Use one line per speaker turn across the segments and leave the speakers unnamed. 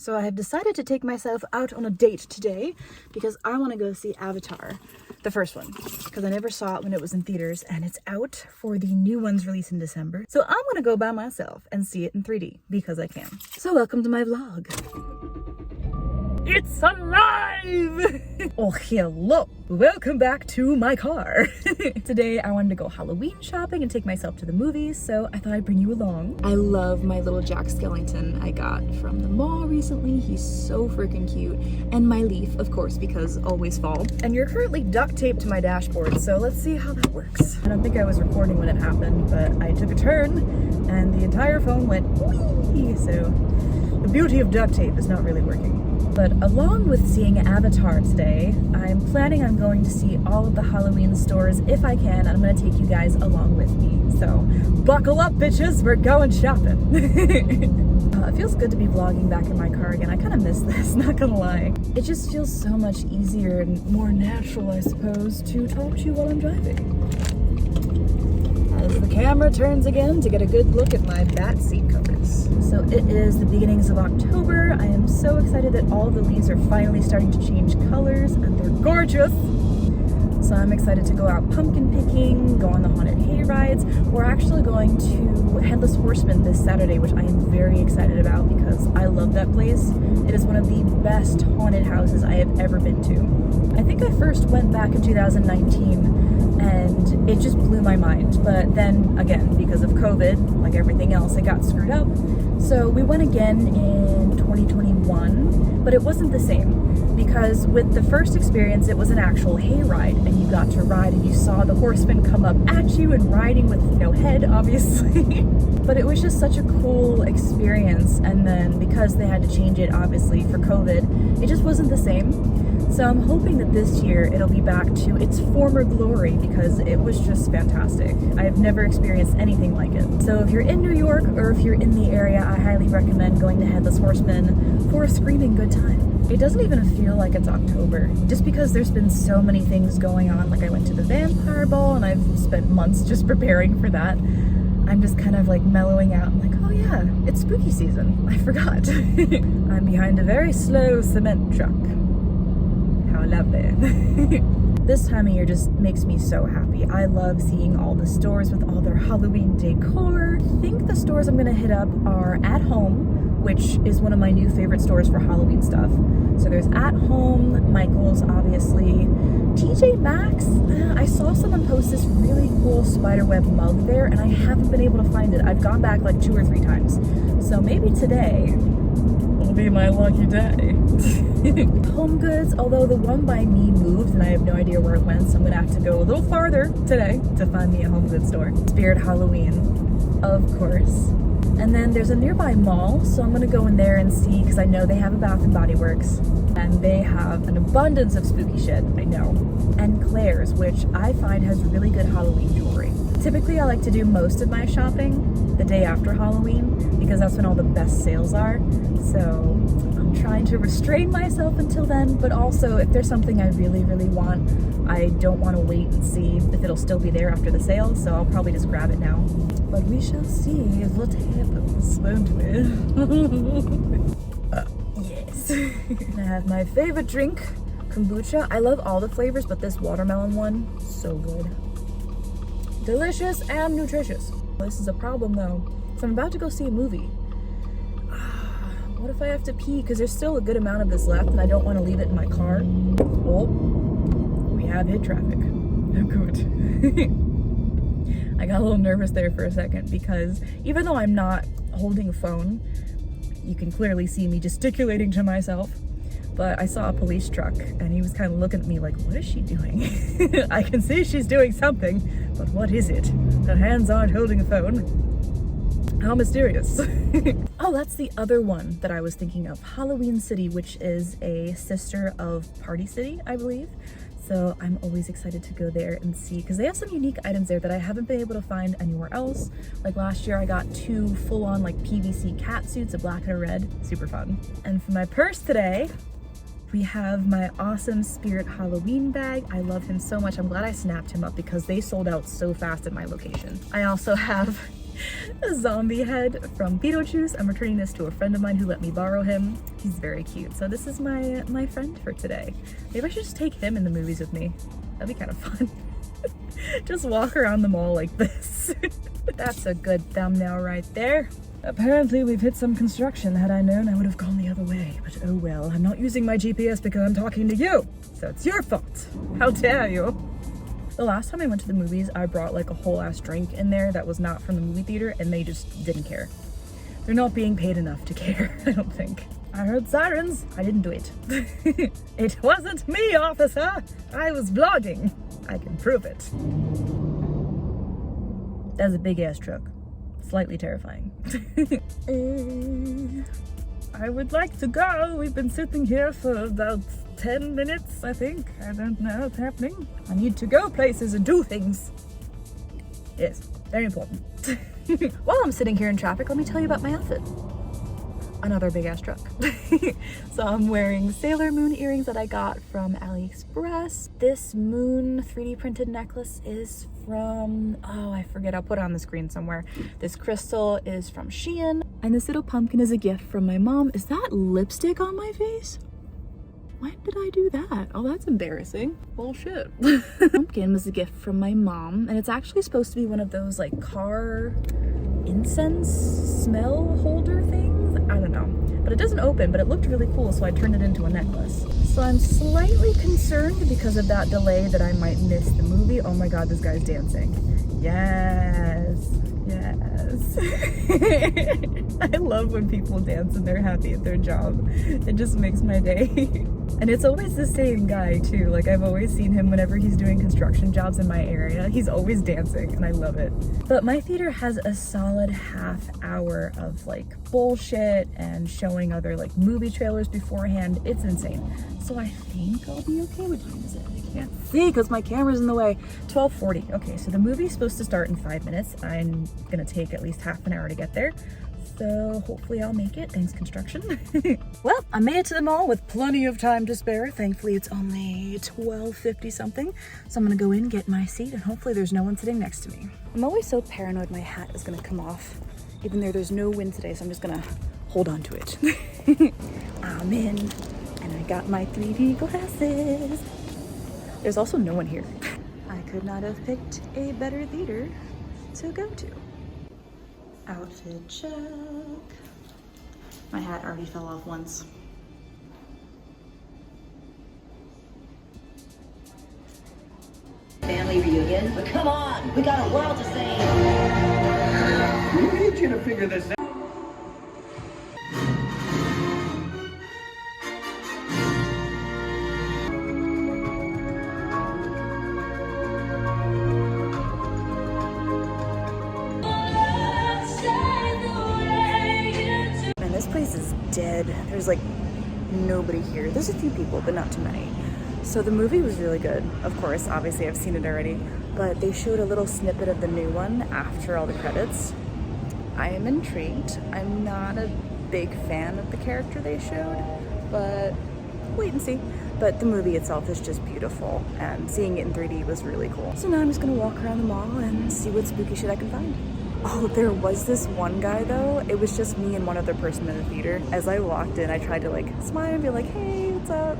So I have decided to take myself out on a date today because I want to go see Avatar, the first one, because I never saw it when it was in theaters and it's out for the new one's release in December. So I'm going to go by myself and see it in 3D because I can. So welcome to my vlog. It's alive! Oh, hello. Welcome back to my car. Today I wanted to go Halloween shopping and take myself to the movies, so I thought I'd bring you along. I love my little Jack Skellington I got from the mall recently. He's so freaking cute. And my leaf, of course, because always fall. And you're currently duct taped to my dashboard, so let's see how that works. I don't think I was recording when it happened, but I took a turn and the entire phone went whee! So the beauty of duct tape is not really working. But along with seeing Avatar today, I'm planning on going to see all of the Halloween stores if I can, and I'm going to take you guys along with me. So buckle up, bitches, we're going shopping. It feels good to be vlogging back in my car again. I kind of miss this, not gonna lie. It just feels so much easier and more natural, I suppose, to talk to you while I'm driving. As the camera turns again to get a good look at my bat seat covers. So it is the beginnings of October. I am so excited that all of the leaves are finally starting to change colors and they're gorgeous. So I'm excited to go out pumpkin picking, go on the haunted hay rides. We're actually going to Headless Horseman this Saturday, which I am very excited about because I love that place. It is one of the best haunted houses I have ever been to. I think I first went back in 2019 and it just blew my mind. But then again, because of COVID, like everything else, it got screwed up. So we went again in 2021, but it wasn't the same. Because with the first experience, it was an actual hayride, and you got to ride and you saw the horsemen come up at you and riding with no head, obviously. But it was just such a cool experience, and then because they had to change it, obviously, for COVID, it just wasn't the same. So I'm hoping that this year it'll be back to its former glory because it was just fantastic. I have never experienced anything like it. So if you're in New York or if you're in the area, I highly recommend going to Headless Horseman for a screaming good time. It doesn't even feel like it's October, just because there's been so many things going on. Like I went to the vampire ball and I've spent months just preparing for that. I'm just kind of like mellowing out. I'm like, oh yeah, it's spooky season. I forgot. I'm behind a very slow cement truck. How lovely. This time of year just makes me so happy. I love seeing all the stores with all their Halloween decor. I think the stores I'm gonna hit up are At Home, which is one of my new favorite stores for Halloween stuff. So there's At Home, Michael's, obviously. TJ Maxx, I saw someone post this really cool spiderweb mug there and I haven't been able to find it. I've gone back like 2 or 3 times. So maybe today will be my lucky day. Home Goods, although the one by me moved and I have no idea where it went, so I'm gonna have to go a little farther today to find me a Home Goods store. Spirit Halloween, of course. And then there's a nearby mall, so I'm gonna go in there and see, because I know they have a Bath and Body Works, and they have an abundance of spooky shit, I know. And Claire's, which I find has really good Halloween jewelry. Typically, I like to do most of my shopping the day after Halloween, because that's when all the best sales are. So I'm trying to restrain myself until then, but also if there's something I really, really want, I don't want to wait and see if it'll still be there after the sale, so I'll probably just grab it now. But we shall see what happens, won't we? Yes. I have my favorite drink, kombucha. I love all the flavors, but this watermelon one, so good. Delicious and nutritious. This is a problem though. So I'm about to go see a movie. What if I have to pee? Because there's still a good amount of this left and I don't want to leave it in my car. Oh, we have hit traffic. Oh, good. I got a little nervous there for a second because even though I'm not holding a phone, you can clearly see me gesticulating to myself. But I saw a police truck and he was kind of looking at me like, what is she doing? I can see she's doing something, but what is it? Her hands aren't holding a phone. How mysterious. Oh, that's the other one that I was thinking of. Halloween City, which is a sister of Party City, I believe. So I'm always excited to go there and see, because they have some unique items there that I haven't been able to find anywhere else. Like last year I got 2 full-on like PVC cat suits, a black and a red, super fun. And for my purse today, we have my awesome Spirit Halloween bag. I love him so much. I'm glad I snapped him up because they sold out so fast at my location. I also have a zombie head from Beetlejuice. I'm returning this to a friend of mine who let me borrow him. He's very cute. So this is my friend for today. Maybe I should just take him in the movies with me. That'd be kind of fun. Just walk around the mall like this. That's a good thumbnail right there. Apparently we've hit some construction. Had I known, I would have gone the other way. But oh well, I'm not using my GPS because I'm talking to you. So it's your fault. How dare you? The last time I went to the movies, I brought like a whole ass drink in there that was not from the movie theater, and they just didn't care. They're not being paid enough to care, I don't think. I heard sirens. I didn't do it. It wasn't me, officer. I was vlogging. I can prove it. That's a big ass truck. Slightly terrifying. I would like to go. We've been sitting here for about 10 minutes, I think. I don't know what's happening. I need to go places and do things. Yes, very important. While I'm sitting here in traffic, let me tell you about my outfit. Another big ass truck. So I'm wearing Sailor Moon earrings that I got from AliExpress. This moon 3D printed necklace is from, oh, I forget, I'll put it on the screen somewhere. This crystal is from Shein. And this little pumpkin is a gift from my mom. Is that lipstick on my face? When did I do that? Oh, that's embarrassing. Bullshit. Pumpkin was a gift from my mom, and it's actually supposed to be one of those like car incense smell holder things. I don't know, but it doesn't open, but it looked really cool, so I turned it into a necklace. So I'm slightly concerned because of that delay that I might miss the movie. Oh my god, this guy's dancing. Yes, yes. I love when people dance and they're happy at their job. It just makes my day. And it's always the same guy too. Like I've always seen him whenever he's doing construction jobs in my area. He's always dancing and I love it. But my theater has a solid half hour of like bullshit and showing other like movie trailers beforehand. It's insane. So I think I'll be okay with doing this. I can't see because my camera's in the way. 12:40. Okay, so the movie's supposed to start in 5 minutes. I'm gonna take at least half an hour to get there. So hopefully I'll make it, thanks construction. Well, I made it to the mall with plenty of time to spare. Thankfully it's only 12:50 something. So I'm gonna go in, get my seat, and hopefully there's no one sitting next to me. I'm always so paranoid my hat is gonna come off, even though there's no wind today, so I'm just gonna hold on to it. I'm in, and I got my 3D glasses. There's also no one here. I could not have picked a better theater to go to. Outfit check. My hat already fell off once.
Family reunion? But come on, we got a world to save.
We need you to figure this out.
This place is dead. There's like nobody here. There's a few people, but not too many. So the movie was really good. Of course, obviously I've seen it already, but they showed a little snippet of the new one after all the credits. I am intrigued. I'm not a big fan of the character they showed, but wait and see. But the movie itself is just beautiful, and seeing it in 3D was really cool. So now I'm just gonna walk around the mall and see what spooky shit I can find. Oh, there was this one guy though. It was just me and one other person in the theater. As I walked in, I tried to like smile and be like, hey, what's up?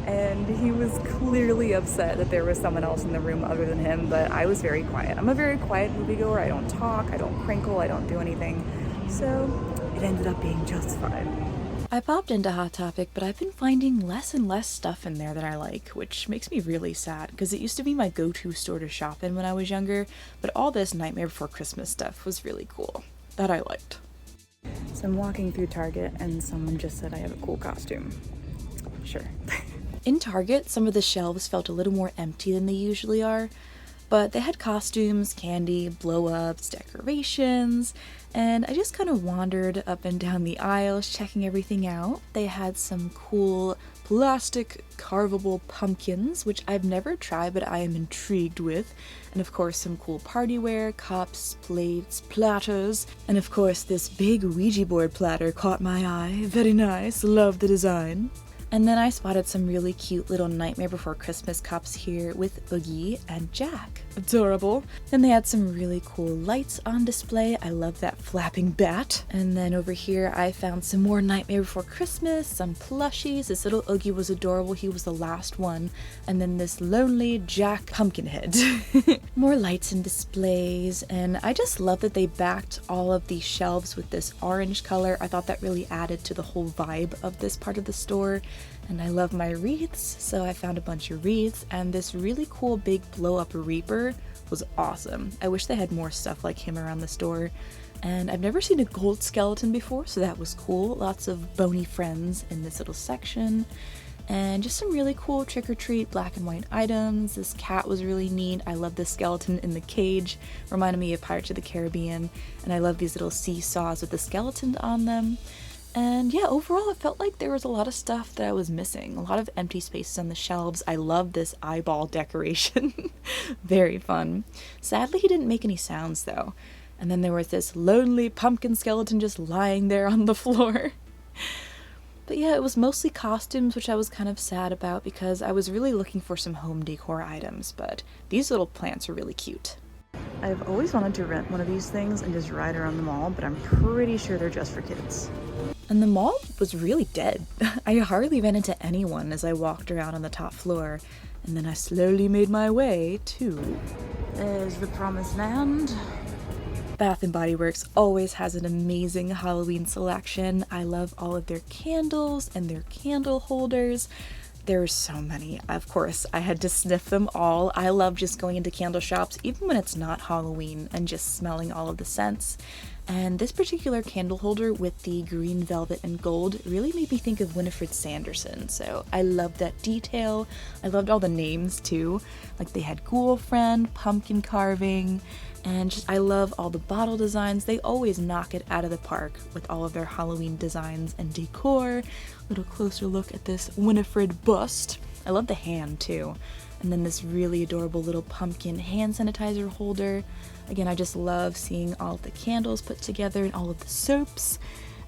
And he was clearly upset that there was someone else in the room other than him, but I was very quiet. I'm a very quiet moviegoer. I don't talk, I don't crinkle, I don't do anything. So it ended up being just fine. I popped into Hot Topic, but I've been finding less and less stuff in there that I like, which makes me really sad, because it used to be my go-to store to shop in when I was younger, but all this Nightmare Before Christmas stuff was really cool. That I liked. So I'm walking through Target, and someone just said I have a cool costume. Sure. In Target, some of the shelves felt a little more empty than they usually are, but they had costumes, candy, blow-ups, decorations, and I just kind of wandered up and down the aisles checking everything out. They had some cool plastic carvable pumpkins, which I've never tried but I am intrigued with, and of course some cool party wear, cups, plates, platters, and of course this big Ouija board platter caught my eye. Very nice, love the design. And then I spotted some really cute little Nightmare Before Christmas cups here with Oogie and Jack. Adorable. Then they had some really cool lights on display. I love that flapping bat. And then over here I found some more Nightmare Before Christmas, some plushies. This little Oogie was adorable. He was the last one. And then this lonely Jack Pumpkinhead. More lights and displays. And I just love that they backed all of these shelves with this orange color. I thought that really added to the whole vibe of this part of the store. And I love my wreaths, so I found a bunch of wreaths, and this really cool big blow-up Reaper was awesome. I wish they had more stuff like him around the store. And I've never seen a gold skeleton before, so that was cool. Lots of bony friends in this little section. And just some really cool trick-or-treat black and white items. This cat was really neat. I love this skeleton in the cage. Reminded me of Pirates of the Caribbean. And I love these little seesaws with the skeleton on them. And yeah, overall it felt like there was a lot of stuff that I was missing. A lot of empty spaces on the shelves. I love this eyeball decoration. Very fun. Sadly, he didn't make any sounds though. And then there was this lonely pumpkin skeleton just lying there on the floor. But yeah, it was mostly costumes, which I was kind of sad about because I was really looking for some home decor items, but these little plants are really cute. I've always wanted to rent one of these things and just ride around the mall, but I'm pretty sure they're just for kids. And the mall was really dead. I hardly ran into anyone as I walked around on the top floor, and then I slowly made my way to... There's the promised land. Bath & Body Works always has an amazing Halloween selection. I love all of their candles and their candle holders. There are so many. Of course, I had to sniff them all. I love just going into candle shops, even when it's not Halloween, and just smelling all of the scents. And this particular candle holder with the green velvet and gold really made me think of Winifred Sanderson, so I loved that detail. I loved all the names too. Like they had Ghoul Friend, pumpkin carving, and just I love all the bottle designs. They always knock it out of the park with all of their Halloween designs and decor. Little closer look at this Winifred bust. I love the hand too. And then this really adorable little pumpkin hand sanitizer holder. Again, I just love seeing all of the candles put together and all of the soaps.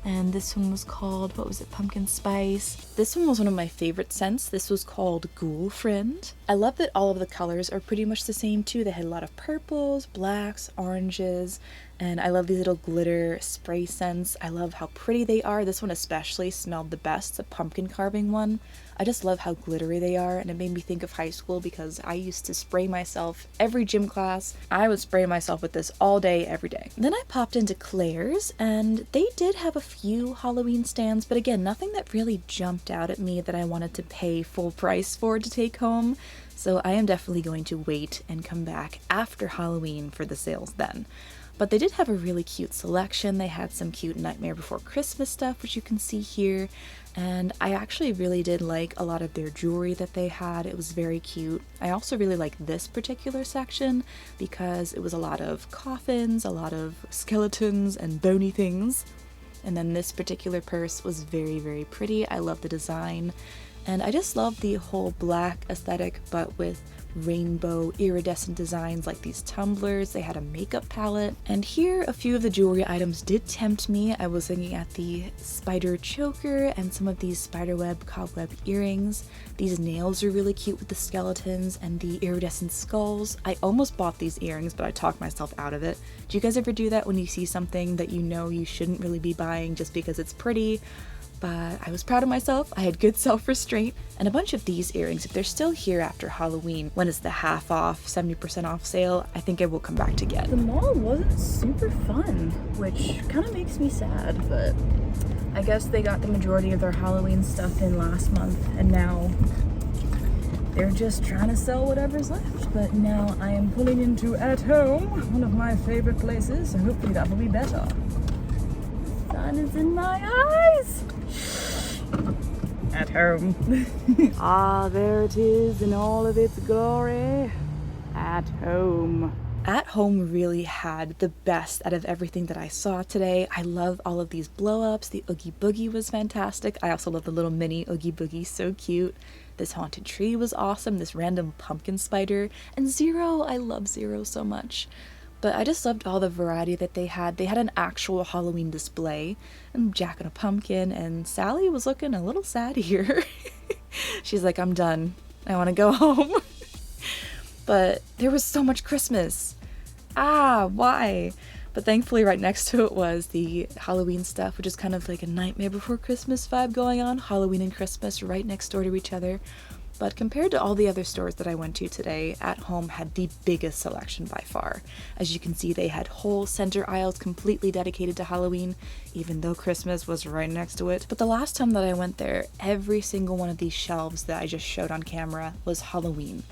And this one was called, what was it, Pumpkin Spice. This one was one of my favorite scents. This was called Ghoul Friend. I love that all of the colors are pretty much the same too. They had a lot of purples, blacks, oranges, and I love these little glitter spray scents. I love how pretty they are. This one especially smelled the best, the pumpkin carving one. I just love how glittery they are, and it made me think of high school because I used to spray myself every gym class. I would spray myself with this all day, every day. Then I popped into Claire's, and they did have a few Halloween stands, but again, nothing that really jumped out at me that I wanted to pay full price for to take home. So I am definitely going to wait and come back after Halloween for the sales then. But they did have a really cute selection. They had some cute Nightmare Before Christmas stuff, which you can see here. And I actually really did like a lot of their jewelry that they had. It was very cute. I also really like this particular section because it was a lot of coffins, a lot of skeletons and bony things. And then this particular purse was very, very pretty. I love the design. And I just love the whole black aesthetic, but with rainbow iridescent designs like these tumblers. They had a makeup palette. And here a few of the jewelry items did tempt me. I was looking at the spider choker and some of these spiderweb cobweb earrings. These nails are really cute with the skeletons and the iridescent skulls. I almost bought these earrings, but I talked myself out of it. Do you guys ever do that when you see something that you know you shouldn't really be buying just because it's pretty? But I was proud of myself. I had good self-restraint. And a bunch of these earrings, if they're still here after Halloween, when it's the half off, 70% off sale, I think I will come back to get. The mall wasn't super fun, which kind of makes me sad, but I guess they got the majority of their Halloween stuff in last month, and now they're just trying to sell whatever's left. But now I am pulling into At Home, one of my favorite places, so hopefully that will be better. Sun is in my eyes! At Home. Ah, there it is in all of its glory. At Home. At Home really had the best out of everything that I saw today. I love all of these blow-ups. The Oogie Boogie was fantastic. I also love the little mini Oogie Boogie, so cute. This haunted tree was awesome. This random pumpkin spider. And Zero, I love Zero so much. But I just loved all the variety that they had. They had an actual Halloween display, and Jack and a pumpkin, and Sally was looking a little sad here. She's like, I'm done. I want to go home. But there was so much Christmas. Why? But thankfully right next to it was the Halloween stuff, which is kind of like a Nightmare Before Christmas vibe going on. Halloween and Christmas right next door to each other. But compared to all the other stores that I went to today, At Home had the biggest selection by far. As you can see, they had whole center aisles completely dedicated to Halloween, even though Christmas was right next to it. But the last time that I went there, every single one of these shelves that I just showed on camera was Halloween.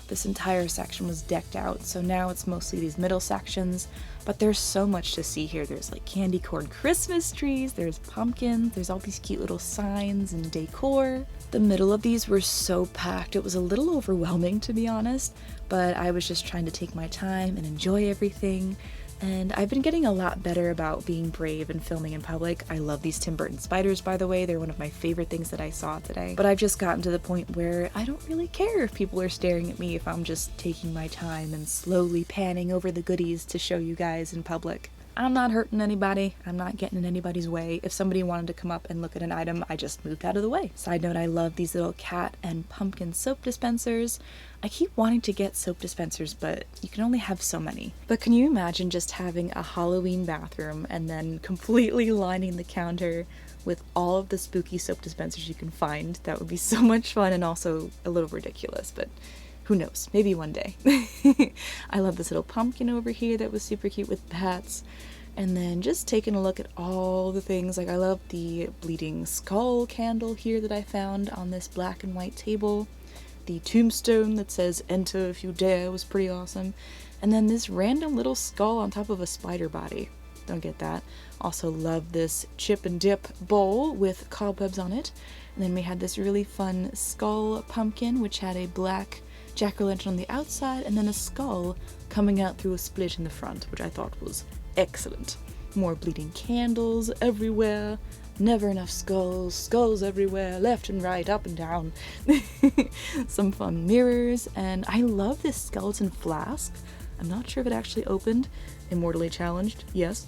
This entire section was decked out, so now it's mostly these middle sections, but there's so much to see here. There's like candy corn Christmas trees, there's pumpkins, there's all these cute little signs and decor. The middle of these were so packed, it was a little overwhelming to be honest, but I was just trying to take my time and enjoy everything. And I've been getting a lot better about being brave and filming in public. I love these Tim Burton spiders, by the way. They're one of my favorite things that I saw today. But I've just gotten to the point where I don't really care if people are staring at me if I'm just taking my time and slowly panning over the goodies to show you guys in public. I'm not hurting anybody. I'm not getting in anybody's way. If somebody wanted to come up and look at an item, I just moved out of the way. Side note, I love these little cat and pumpkin soap dispensers. I keep wanting to get soap dispensers, but you can only have so many. But can you imagine just having a Halloween bathroom and then completely lining the counter with all of the spooky soap dispensers you can find? That would be so much fun and also a little ridiculous, but who knows, maybe one day. I love this little pumpkin over here that was super cute with bats. And then just taking a look at all the things, like I love the bleeding skull candle here that I found on this black and white table. The tombstone that says "Enter if you dare" was pretty awesome. And then this random little skull on top of a spider body. Don't get that. Also love this chip and dip bowl with cobwebs on it. And then we had this really fun skull pumpkin, which had a black jack-o'-lantern on the outside and then a skull coming out through a split in the front, which I thought was excellent. More bleeding candles everywhere. Never enough skulls. Skulls everywhere, left and right, up and down. Some fun mirrors, and I love this skeleton flask. I'm not sure if it actually opened. Immortally challenged, yes.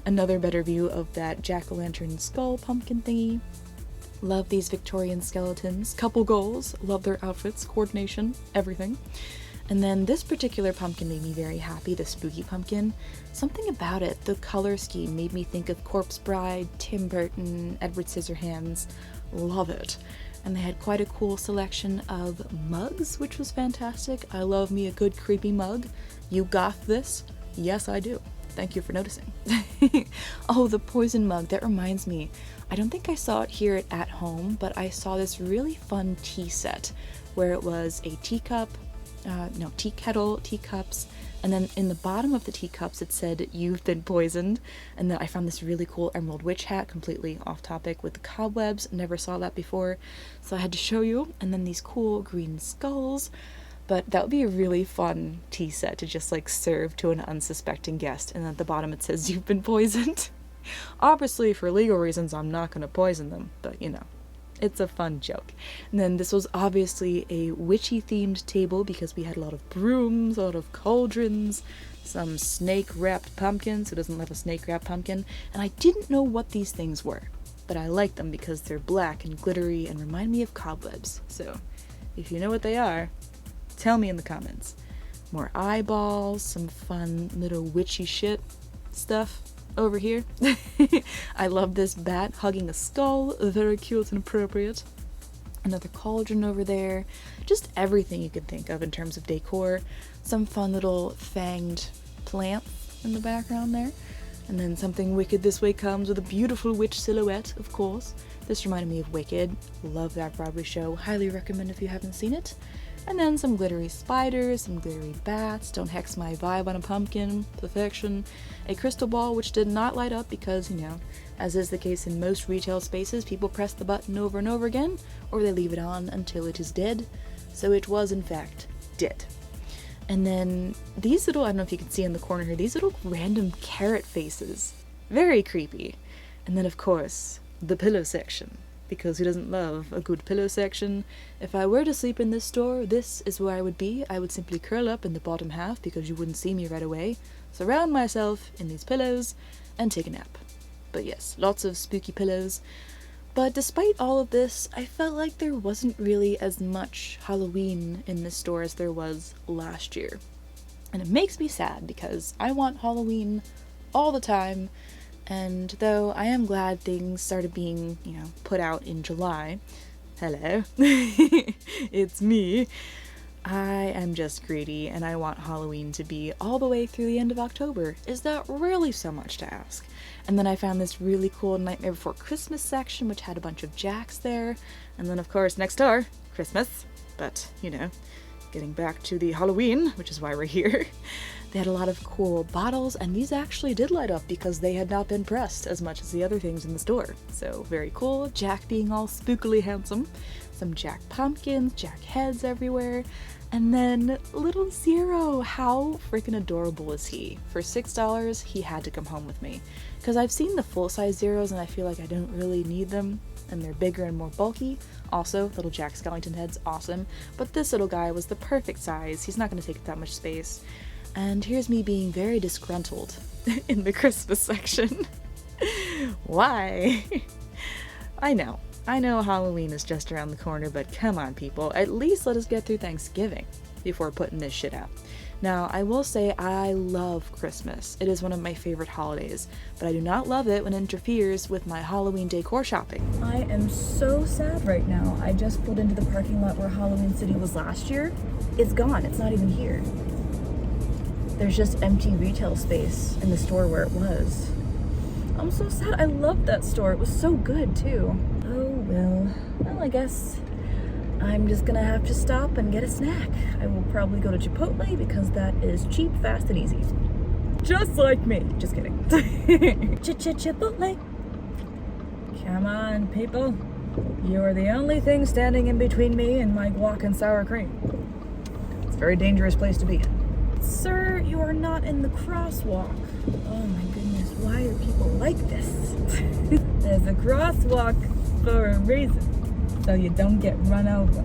Another better view of that jack-o'-lantern skull pumpkin thingy. Love these Victorian skeletons. Couple goals. Love their outfits, coordination, everything. And then this particular pumpkin made me very happy, the spooky pumpkin. Something about it, the color scheme made me think of Corpse Bride, Tim Burton, Edward Scissorhands. Love it. And they had quite a cool selection of mugs, which was fantastic. I love me a good creepy mug. You got this? Yes, I do. Thank you for noticing. Oh, the poison mug, that reminds me. I don't think I saw it here at Home, but I saw this really fun tea set where it was a teacup, tea kettle, teacups, and then in the bottom of the teacups it said "You've been poisoned." And then I found this really cool emerald witch hat, completely off topic, with the cobwebs. Never saw that before, so I had to show you. And then these cool green skulls. But that would be a really fun tea set to just like serve to an unsuspecting guest. And at the bottom it says "You've been poisoned." Obviously for legal reasons I'm not going to poison them, but you know, it's a fun joke. And then this was obviously a witchy themed table because we had a lot of brooms, a lot of cauldrons, some snake wrapped pumpkins. Who doesn't love a snake wrapped pumpkin? And I didn't know what these things were, but I like them because they're black and glittery and remind me of cobwebs. So if you know what they are, tell me in the comments. More eyeballs, some fun little witchy shit stuff over here. I love this bat hugging a skull, very cute and appropriate. Another cauldron over there. Just everything you could think of in terms of decor. Some fun little fanged plants in the background there. And then something Wicked This Way Comes with a beautiful witch silhouette, of course. This reminded me of Wicked. Love that Broadway show. Highly recommend if you haven't seen it. And then some glittery spiders, some glittery bats. Don't hex my vibe on a pumpkin. Perfection. A crystal ball which did not light up because, you know, as is the case in most retail spaces, people press the button over and over again, or they leave it on until it is dead. So it was, in fact, dead. And then these little, I don't know if you can see in the corner here, these little random carrot faces. Very creepy. And then, of course, the pillow section. because who doesn't love a good pillow section? If I were to sleep in this store, this is where I would be. I would simply curl up in the bottom half because you wouldn't see me right away, surround myself in these pillows, and take a nap. But yes, lots of spooky pillows. But despite all of this, I felt like there wasn't really as much Halloween in this store as there was last year. And it makes me sad because I want Halloween all the time, and though I am glad things started being, put out in July, hello, it's me, I am just greedy and I want Halloween to be all the way through the end of October. Is that really so much to ask? And then I found this really cool Nightmare Before Christmas section, which had a bunch of Jacks there. And then, of course, next door, Christmas. But, getting back to the Halloween, which is why we're here, they had a lot of cool bottles, and these actually did light up because they had not been pressed as much as the other things in the store. So, very cool. Jack being all spookily handsome. Some Jack pumpkins, Jack heads everywhere. And then little Zero, how freaking adorable is he? For $6, he had to come home with me. Because I've seen the full-size Zeros and I feel like I don't really need them, and they're bigger and more bulky. Also, little Jack Skellington head's awesome, but this little guy was the perfect size. He's not going to take that much space. And here's me being very disgruntled in the Christmas section. Why? I know Halloween is just around the corner, but come on people, at least let us get through Thanksgiving before putting this shit out. Now, I will say I love Christmas. It is one of my favorite holidays, but I do not love it when it interferes with my Halloween decor shopping. I am so sad right now. I just pulled into the parking lot where Halloween City was last year. It's gone. It's not even here. There's just empty retail space in the store where it was. I'm so sad. I loved that store. It was so good too. Oh well. Well, I guess I'm just gonna have to stop and get a snack. I will probably go to Chipotle because that is cheap, fast, and easy. Just like me. Just kidding. Chipotle. Come on, people. You are the only thing standing in between me and my guac and sour cream. It's a very dangerous place to be in. Sir, you are not in the crosswalk. Oh my goodness, why are people like this? There's a crosswalk for a reason, so you don't get run over.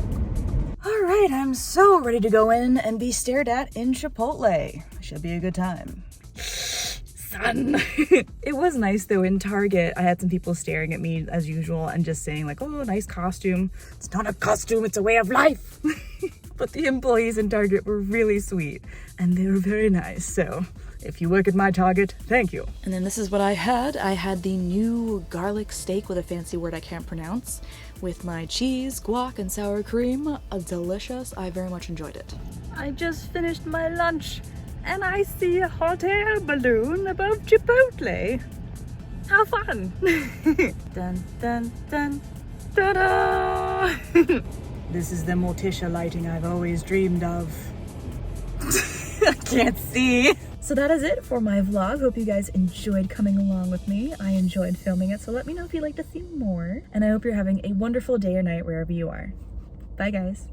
Alright, I'm so ready to go in and be stared at in Chipotle. Should be a good time. Son. It was nice though in Target. I had some people staring at me as usual and just saying like, oh, nice costume. It's not a costume, it's a way of life. But the employees in Target were really sweet and they were very nice. So if you work at my Target, thank you. And then this is what I had. I had the new garlic steak with a fancy word I can't pronounce with my cheese, guac, and sour cream. Delicious. I very much enjoyed it. I just finished my lunch and I see a hot air balloon above Chipotle. How fun! Dun dun dun ta-da! This is the Morticia lighting I've always dreamed of. I can't see. So that is it for my vlog. Hope you guys enjoyed coming along with me. I enjoyed filming it, so let me know if you'd like to see more. And I hope you're having a wonderful day or night wherever you are. Bye guys.